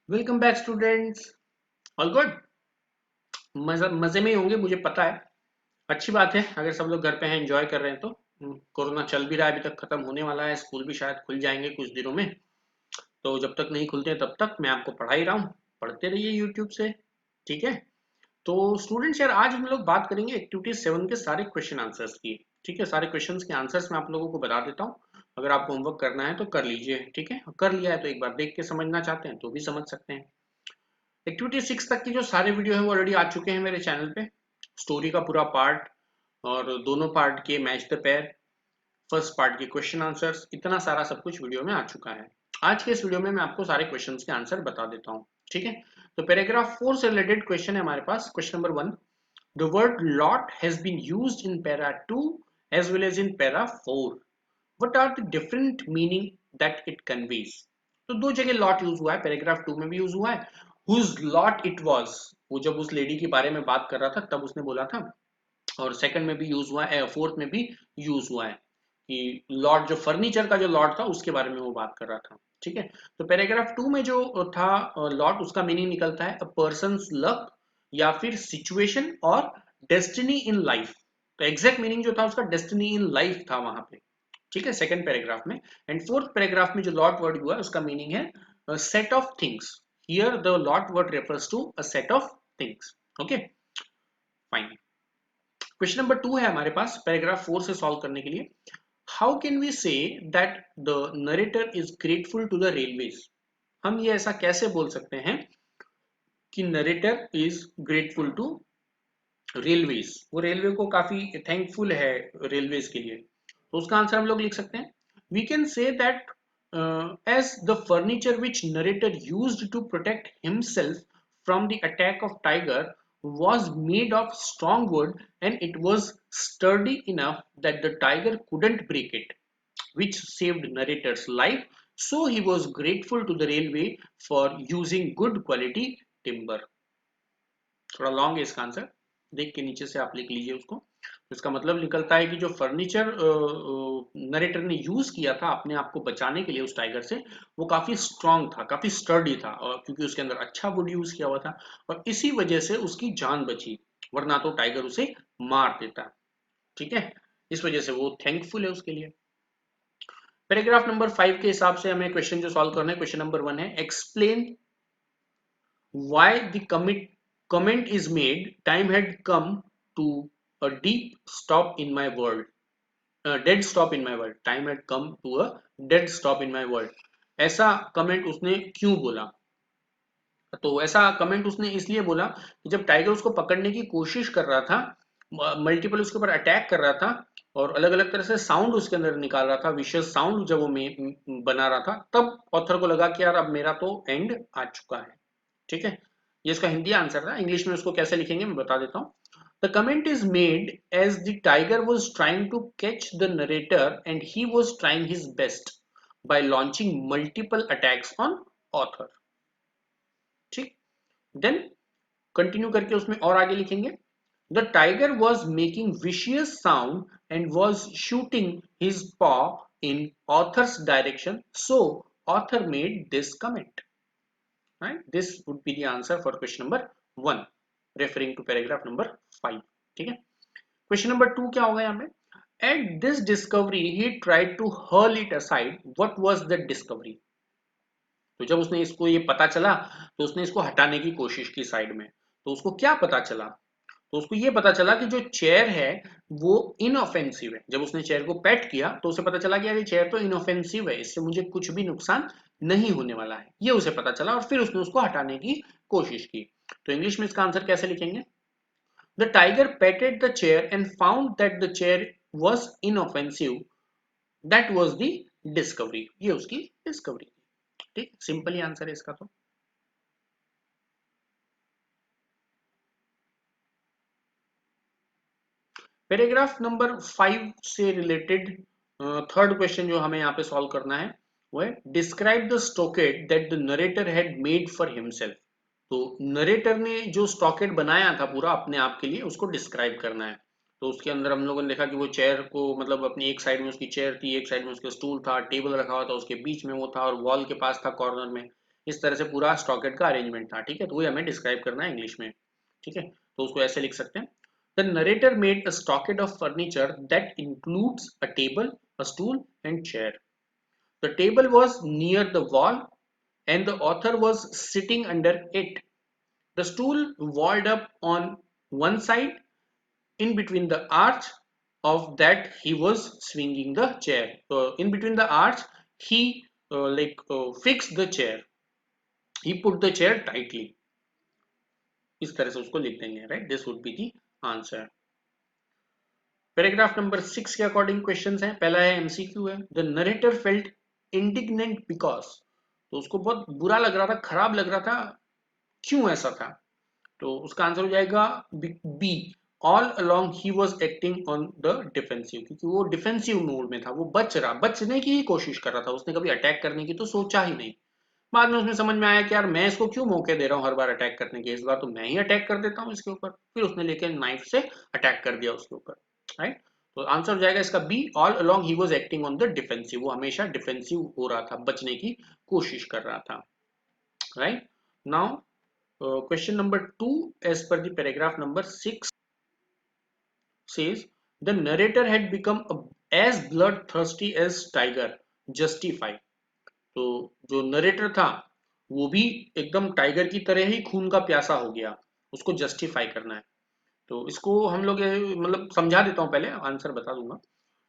Welcome back students. All good. मजे में ही होंगे, मुझे पता है। अच्छी बात है अगर सब लोग घर पे हैं, एंजॉय कर रहे हैं तो। कोरोना चल भी रहा है, अभी तक खत्म होने वाला है। स्कूल भी शायद खुल जाएंगे कुछ दिनों में। तो जब तक नहीं खुलते तब तक मैं आपको पढ़ा ही रहा हूँ। पढ़ते रहिए यूट्यूब से। ठीक है। तो स्टूडेंट्स यार, आज हम लोग बात करेंगे एक्टिविटी 7 के सारे क्वेश्चन आंसर्स की। ठीक है, सारे क्वेश्चंस के आंसर्स मैं आप लोगों को बता देता हूँ। अगर आपको होमवर्क करना है तो कर लीजिए। ठीक है, कर लिया है तो एक बार देख के समझना चाहते हैं तो भी समझ सकते हैं। एक्टिविटी 6 तक की जो सारे वीडियो हैं वो ऑलरेडी आ चुके हैं मेरे चैनल पे। स्टोरी का पूरा पार्ट और दोनों पार्ट के match the pair, first part के क्वेश्चन आंसर्स, इतना सारा सब कुछ वीडियो में आ चुका है। आज के इस वीडियो में मैं आपको सारे क्वेश्चंस के आंसर बता देता हूँ। ठीक है। तो पैराग्राफ 4 से रिलेटेड क्वेश्चन है हमारे पास। Question number 1, the word lot has been used in para 2 as well as in para 4. What are the different meaning that it conveys? तो दो जगह लॉट यूज हुआ है, पैराग्राफ 2 में भी यूज हुआ है। whose lot it was, वो जब उस लेडी के बारे में बात कर रहा था तब उसने बोला था। और सेकंड में भी यूज हुआ है, फोर्थ में भी यूज हुआ है कि लॉट, जो फर्नीचर का जो लॉट था उसके बारे में वो बात कर रहा था। ठीक है। तो पैराग्राफ 2 में जो था लॉट, उसका मीनिंग निकलता है अ पर्सन्स लक, या फिर सिचुएशन और डेस्टिनी इन लाइफ। तो एग्जैक्ट मीनिंग जो था उसका डेस्टिनी इन लाइफ था वहां पे। ठीक है, सेकंड पैराग्राफ में। एंड फोर्थ पैराग्राफ में जो लॉट वर्ड हुआ है उसका मीनिंग है set of things. Here the lot word refers to a set of things. Okay, fine. Question number 2 है हमारे पास पैराग्राफ 4 से सॉल्व करने के लिए। How can we say that the narrator is grateful to the railways? हम ये ऐसा कैसे बोल सकते हैं कि narrator is grateful to railways, वो रेलवे को काफी थैंकफुल है रेलवेज के लिए। तो उसका आंसर हम लोग लिख सकते हैं, we can say that as the furniture which narrator used to protect himself from the attack of tiger was made of strong wood and it was sturdy enough that the tiger couldn't break it, which saved narrator's life, so he was grateful to the railway for using good quality timber. थोड़ा long है इसका answer, देख के नीचे से आप लिख लीजिए उसको। तो इसका मतलब निकलता है कि जो फर्नीचर नरेटर ने यूज किया था अपने आप को बचाने के लिए उस टाइगर से, वो काफी स्ट्रांग था, काफी स्टर्डी था, और क्योंकि उसके अंदर अच्छा वुड यूज किया हुआ था और इसी वजह से उसकी जान बची, वरना तो टाइगर उसे मार देता। ठीक है, इस वजह से वो थैंकफुल है उसके लिए। पैराग्राफ नंबर 5 के हिसाब से हमें क्वेश्चन जो सॉल्व करना है, क्वेश्चन नंबर 1 है explain why the comment is made, time had come to a deep stop in my world, a dead stop in my world, time had come to a dead stop in my world। ऐसा comment उसने क्यों बोला? तो ऐसा comment उसने इसलिए बोला कि जब टाइगर उसको पकड़ने की कोशिश कर रहा था, मल्टीपल उसके ऊपर अटैक कर रहा था और अलग अलग तरह से साउंड उसके अंदर निकाल रहा था, विशियस साउंड जब वो बना रहा था, तब ऑथर को लगा कि यार अब मेरा तो एंड आ चुका है। ठीक है, ये इसका हिंदी आंसर था। इंग्लिश में उसको कैसे लिखेंगे मैं बता देता हूँ। The comment is made as the tiger was trying to catch the narrator and he was trying his best by launching multiple attacks on author. ठीक, देन कंटिन्यू करके उसमें और आगे लिखेंगे, the tiger was making vicious sound and was shooting his paw in author's direction, so author made this comment. Right? This would be the answer for question number 1, referring to paragraph number 5। ठीक है। Question number 2 क्या होगा यहाँ पे? At this discovery, he tried to hurl it aside. What was that discovery? तो जब उसने इसको ये पता चला तो उसने इसको हटाने की कोशिश की साइड में। तो उसको क्या पता चला? तो उसको ये पता चला कि जो चेयर है वो इनऑफेंसिव है। जब उसने चेयर को पेट किया तो उसे पता चला कि यार ये चेयर तो इनऑफेंसिव है, इससे मुझे कुछ भी नुकसान नहीं होने वाला है, ये उसे पता चला और फिर उसने उसको हटाने की कोशिश की। तो इंग्लिश में इसका आंसर कैसे लिखेंगे? The tiger patted the chair and found that the chair was inoffensive, that was the discovery. ये उसकी डिस्कवरी थी। ठीक, सिंपल ही आंसर है इसका। तो पैराग्राफ नंबर 5 से रिलेटेड थर्ड क्वेश्चन जो हमें यहाँ पे सॉल्व करना है वो है describe the stockade that the narrator had made for himself. तो नरेटर ने जो स्टॉकेट बनाया था पूरा अपने आप के लिए, उसको डिस्क्राइब करना है। तो उसके अंदर हम लोगों ने देखा कि वो चेयर को, मतलब अपनी एक साइड में उसकी चेयर थी, एक साइड में उसका स्टूल था, टेबल रखा हुआ था, उसके बीच में वो था और वॉल के पास था कॉर्नर में। इस तरह से पूरा स्टॉकेट का अरेंजमेंट था, ठीक है, तो वही हमें डिस्क्राइब करना है इंग्लिश में, ठीक है, तो उसको ऐसे लिख सकते हैं। The narrator made a stockade of furniture that includes a table, a stool and chair. The table was near the wall and the author was sitting under it. The stool walled up on one side. In between the arch of that, he was swinging the chair. So in between the arch, he fixed the chair. He put the chair tightly. इस तरह से उसको लिख देंगे, right? This would be the answer. Paragraph number 6 के according questions हैं। पहला है एमसीक्यू है। The narrator felt indignant because, तो उसको बहुत बुरा लग रहा था, खराब लग रहा था, क्यों ऐसा था? तो उसका आंसर हो जाएगा B, all along he was acting on the defensive, क्योंकि वो डिफेंसिव मोड में था, वो बचने की ही कोशिश कर रहा था, उसने कभी अटैक करने की तो सोचा ही नहीं। बाद में उसने समझ में आया कि यार मैं इसको क्यों मौके दे रहा हूँ हर बार अटैक करने के, इस बार तो मैं ही अटैक कर देता हूँ इसके ऊपर। फिर उसने लेके नाइफ से अटैक कर दिया उसके ऊपर, राइट। तो आंसर हो जाएगा इसका B, all along he was acting on the defensive, वो हमेशा डिफेंसिव हो रहा था, बचने की कोशिश कर रहा था, right. Now question number 2, as per the paragraph number 6, says the narrator had become as bloodthirsty as tiger. Justify. तो जो नरेटर था वो भी एकदम टाइगर की तरह ही खून का प्यासा हो गया, उसको जस्टिफाई करना है। तो इसको हम लोग मतलब समझा देता हूँ, पहले आंसर बता दूंगा।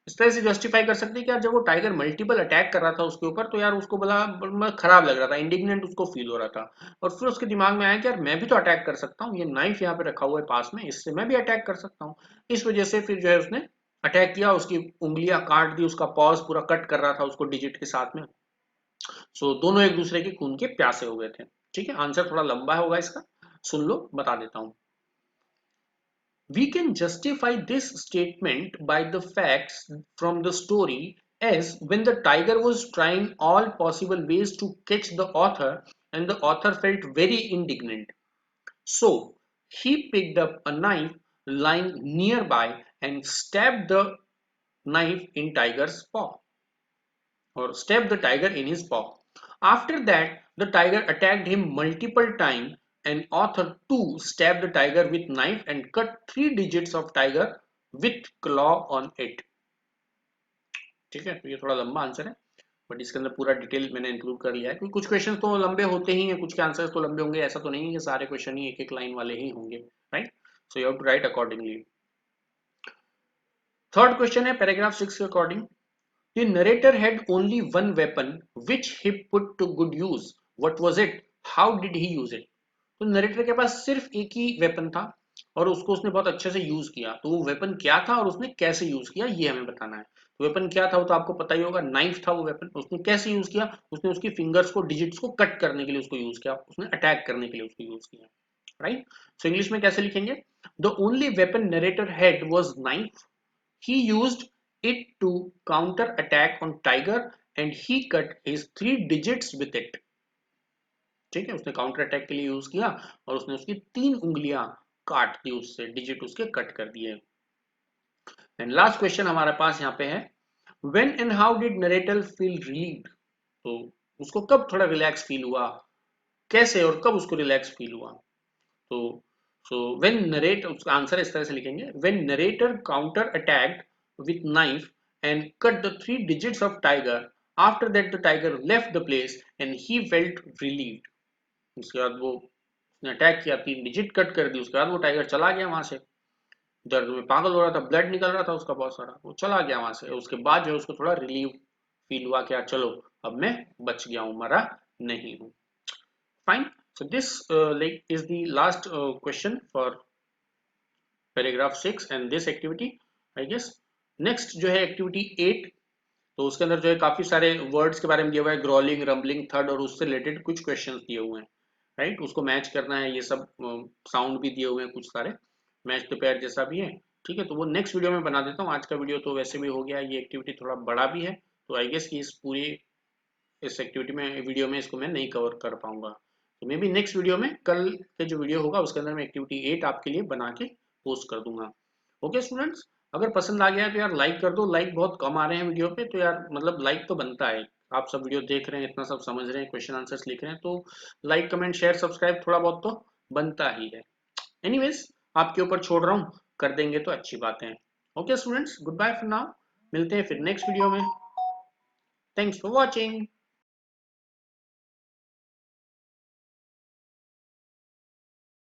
इस तरह से जस्टिफाई कर सकते हैं कि यार जब वो टाइगर मल्टीपल अटैक कर रहा था उसके ऊपर, तो यार उसको बड़ा खराब लग रहा था, इंडिग्नेंट उसको फील हो रहा था, और फिर उसके दिमाग में आया कि यार मैं भी तो अटैक कर सकता हूँ, ये नाइफ यहाँ पे रखा हुआ है पास में, इससे मैं भी अटैक कर सकता हूँ। इस वजह से फिर जो है उसने अटैक किया, उसकी उंगलियां काट दी, उसका पॉज पूरा कट कर रहा था उसको डिजिट के साथ में। सो दोनों एक दूसरे के खून के प्यासे हो गए थे, ठीक है। आंसर थोड़ा लंबा होगा इसका, सुन लो, बता देता हूँ। We can justify this statement by the facts from the story, as when the tiger was trying all possible ways to catch the author and the author felt very indignant. So he picked up a knife lying nearby and stabbed the knife in tiger's paw, or stabbed the tiger in his paw. After that, the tiger attacked him multiple times, and author too stabbed the tiger with knife and cut 3 digits of tiger with claw on it. ठीक है, तो ये थोड़ा लंबा answer है, but इसके अंदर पूरा डिटेल मैंने इंक्लूड कर लिया है, क्योंकि कुछ क्वेश्चन तो लंबे होते ही हैं, कुछ के आंसर्स तो लंबे होंगे, ऐसा तो नहीं है कि सारे क्वेश्चन ही एक एक लाइन वाले ही होंगे, right. So you have to write accordingly. Third question है पैराग्राफ 6 के according, the narrator had only one weapon which he put to good use. What was it? How did he use it? तो narrator के पास सिर्फ एक ही weapon था और उसको उसने बहुत अच्छे से यूज किया। तो वो वेपन क्या था और उसने कैसे यूज किया, ये हमें बताना है। तो वेपन क्या था वो तो आपको पता ही होगा, नाइफ था वो वेपन। उसने कैसे यूज किया? उसने उसकी फिंगर्स को, डिजिट्स को कट करने के लिए उसको यूज किया, उसने अटैक करने के लिए उसको यूज किया, राइट। सो इंग्लिश में कैसे लिखेंगे? The only weapon narrator had was knife. He used it to counter attack on tiger and he cut his 3 digits with it. ठीक है, उसने काउंटर अटैक के लिए यूज किया और उसने उसकी 3 उंगलियां काट दी, उससे डिजिट उसके कट कर दिए। एंड लास्ट क्वेश्चन हमारे पास यहाँ पे है, when and how did narrator feel relieved? तो उसको कब थोड़ा रिलैक्स फील हुआ, कैसे और कब उसको रिलैक्स फील हुआ? तो when narrator, उसका आंसर इस तरह से लिखेंगे, when narrator counter attacked with knife and cut the 3 digits of tiger, after that the tiger left the place and he felt relieved. उसके बाद वो उसने अटैक किया, 3 डिजिट कट कर दी, उसके बाद वो टाइगर चला गया वहां से, दर्द में पागल हो रहा था, ब्लड निकल रहा था उसका बहुत सारा, वो चला गया वहां से। उसके बाद जो है उसको थोड़ा रिलीव फील हुआ कि यार चलो अब मैं बच गया हूँ, मरा नहीं हूँ। Fine. So this is the last question for paragraph 6 and this activity, I guess. Next जो है activity 8, तो उसके अंदर जो है काफी सारे वर्ड्स के बारे में दिया हुआ है, ग्रोलिंग, रंबलिंग, थर्ड, और उससे रिलेटेड कुछ क्वेश्चंस दिए हुए हैं, राइट। उसको मैच करना है, ये सब साउंड भी दिए हुए हैं कुछ सारे, मैच द पेयर जैसा भी है, ठीक है। तो वो नेक्स्ट वीडियो में बना देता हूँ, आज का वीडियो तो वैसे भी हो गया, ये एक्टिविटी थोड़ा बड़ा भी है, तो आई गेस कि इस एक्टिविटी में, वीडियो में इसको मैं नहीं कवर कर पाऊंगा। तो मे बी नेक्स्ट वीडियो में, कल के जो वीडियो होगा उसके अंदर मैं एक्टिविटी 8 आपके लिए बना के पोस्ट कर दूंगा। ओके स्टूडेंट्स, अगर पसंद आ गया है तो यार लाइक कर दो, लाइक बहुत कम आ रहे हैं वीडियो पे, तो यार मतलब लाइक तो बनता है, आप सब वीडियो देख रहे हैं, इतना सब समझ रहे हैं, क्वेश्चन आंसर्स लिख रहे हैं, तो लाइक कमेंट शेयर सब्सक्राइब थोड़ा बहुत तो बनता ही है। एनीवेज आपके ऊपर छोड़ रहा हूँ, कर देंगे तो अच्छी बात है। Okay students, goodbye for now, मिलते हैं फिर नेक्स्ट वीडियो में। Thanks for watching.